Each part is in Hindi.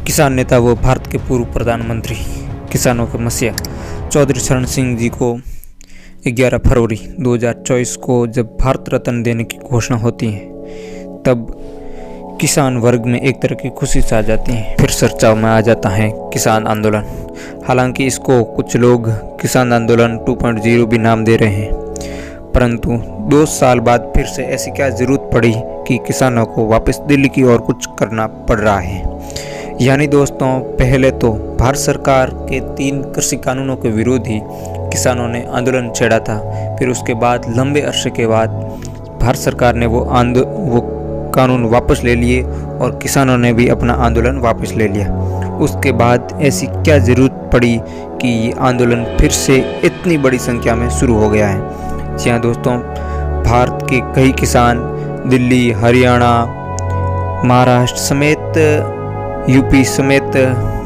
किसान नेता व भारत के पूर्व प्रधानमंत्री किसानों के मसीहा चौधरी चरण सिंह जी को 11 फरवरी 2024 को जब भारत रत्न देने की घोषणा होती है, तब किसान वर्ग में एक तरह की खुशी छा जाती है। फिर चर्चाओं में आ जाता है किसान आंदोलन। हालांकि इसको कुछ लोग किसान आंदोलन 2.0 भी नाम दे रहे हैं, परंतु 2 साल बाद फिर से ऐसी क्या जरूरत पड़ी कि किसानों को वापस दिल्ली की ओर कुछ करना पड़ रहा है। यानी दोस्तों, पहले तो भारत सरकार के 3 कृषि कानूनों के विरोध ही किसानों ने आंदोलन छेड़ा था। फिर उसके बाद लंबे अरसे के बाद भारत सरकार ने वो कानून वापस ले लिए और किसानों ने भी अपना आंदोलन वापस ले लिया। उसके बाद ऐसी क्या ज़रूरत पड़ी कि ये आंदोलन फिर से इतनी बड़ी संख्या में शुरू हो गया है। जी हाँ दोस्तों, भारत के कई किसान दिल्ली, हरियाणा, महाराष्ट्र समेत यूपी समेत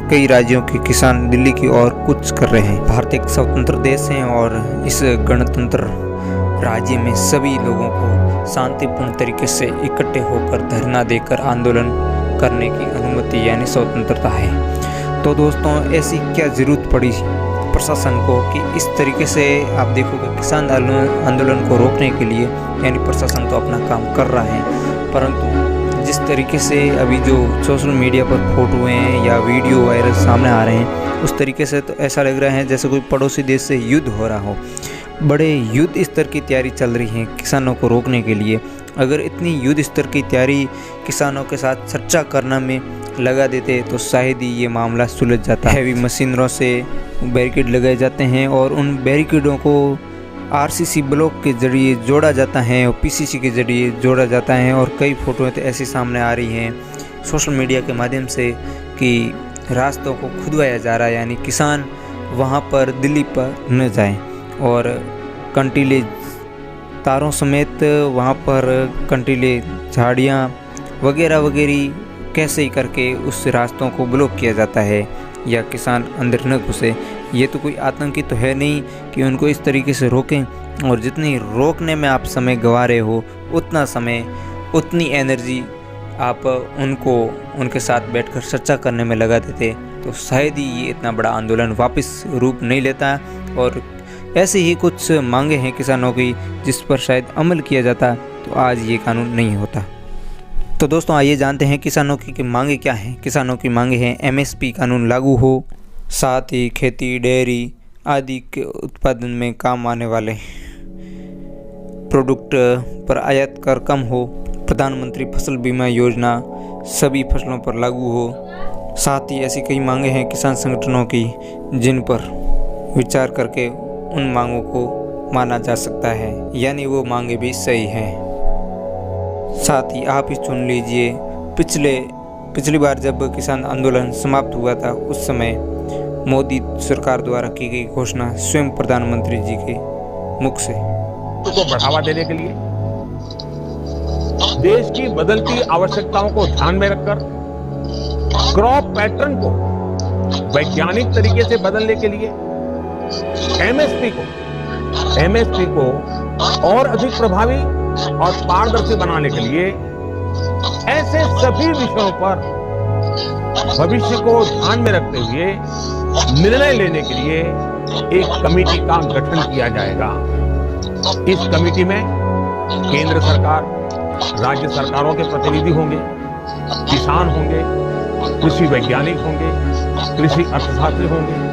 कई राज्यों के किसान दिल्ली की ओर कुछ कर रहे हैं। भारत एक स्वतंत्र देश है और इस गणतंत्र राज्य में सभी लोगों को शांतिपूर्ण तरीके से इकट्ठे होकर धरना देकर आंदोलन करने की अनुमति यानी स्वतंत्रता है। तो दोस्तों, ऐसी क्या ज़रूरत पड़ी प्रशासन को कि इस तरीके से आप देखोगे किसान आंदोलन को रोकने के लिए, यानी प्रशासन तो अपना काम कर रहा है, परंतु जिस तरीके से अभी जो सोशल मीडिया पर फोटो हैं या वीडियो वायरल सामने आ रहे हैं, उस तरीके से तो ऐसा लग रहा है जैसे कोई पड़ोसी देश से युद्ध हो रहा हो। बड़े युद्ध स्तर की तैयारी चल रही है किसानों को रोकने के लिए। अगर इतनी युद्ध स्तर की तैयारी किसानों के साथ चर्चा करना में लगा देते तो शायद ही ये मामला सुलझ जाता। हैवी मशीनरों से बैरिकेड लगाए जाते हैं और उन बैरिकेडों को आरसीसी ब्लॉक के जरिए जोड़ा जाता है और पीसीसी के जरिए जोड़ा जाता है। और कई फोटोएं तो ऐसी सामने आ रही हैं सोशल मीडिया के माध्यम से कि रास्तों को खुदवाया जा रहा है, यानी किसान वहां पर दिल्ली पर न जाएं और कंटीले तारों समेत वहां पर कंटीले झाड़ियां वगैरह वगैरह कैसे ही करके उस रास्तों को ब्लॉक किया जाता है या किसान अंदर न घुसे। ये तो कोई आतंकी तो है नहीं कि उनको इस तरीके से रोकें। और जितनी रोकने में आप समय गंवा रहे हो, उतना समय उतनी एनर्जी आप उनके साथ बैठकर चर्चा करने में लगा देते तो शायद ही ये इतना बड़ा आंदोलन वापस रूप नहीं लेता। और ऐसे ही कुछ मांगे हैं किसानों की जिस पर शायद अमल किया जाता तो आज ये कानून नहीं होता। तो दोस्तों, आइए जानते हैं किसानों की मांगे क्या हैं। किसानों की मांगे हैं एमएसपी कानून लागू हो, साथ ही खेती, डेयरी आदि के उत्पादन में काम आने वाले प्रोडक्ट पर आयात कर कम हो, प्रधानमंत्री फसल बीमा योजना सभी फसलों पर लागू हो। साथ ही ऐसी कई मांगे हैं किसान संगठनों की जिन पर विचार करके उन मांगों को माना जा सकता है, यानी वो मांगे भी सही हैं। साथ ही आप ही चुन लीजिए, पिछली बार जब किसान आंदोलन समाप्त हुआ था उस समय मोदी सरकार द्वारा की गई घोषणा स्वयं प्रधानमंत्री जी के मुख से को बढ़ावा देने के लिए देश की बदलती आवश्यकताओं को ध्यान में रखकर क्रॉप पैटर्न को वैज्ञानिक तरीके से बदलने के लिए एमएसपी को और अधिक प्रभावी और पारदर्शी बनाने के लिए ऐसे सभी विषयों पर भविष्य को ध्यान में रखते हुए निर्णय लेने के लिए एक कमेटी का गठन किया जाएगा। इस कमेटी में केंद्र सरकार, राज्य सरकारों के प्रतिनिधि होंगे, किसान होंगे, कृषि वैज्ञानिक होंगे, कृषि अर्थशास्त्री होंगे,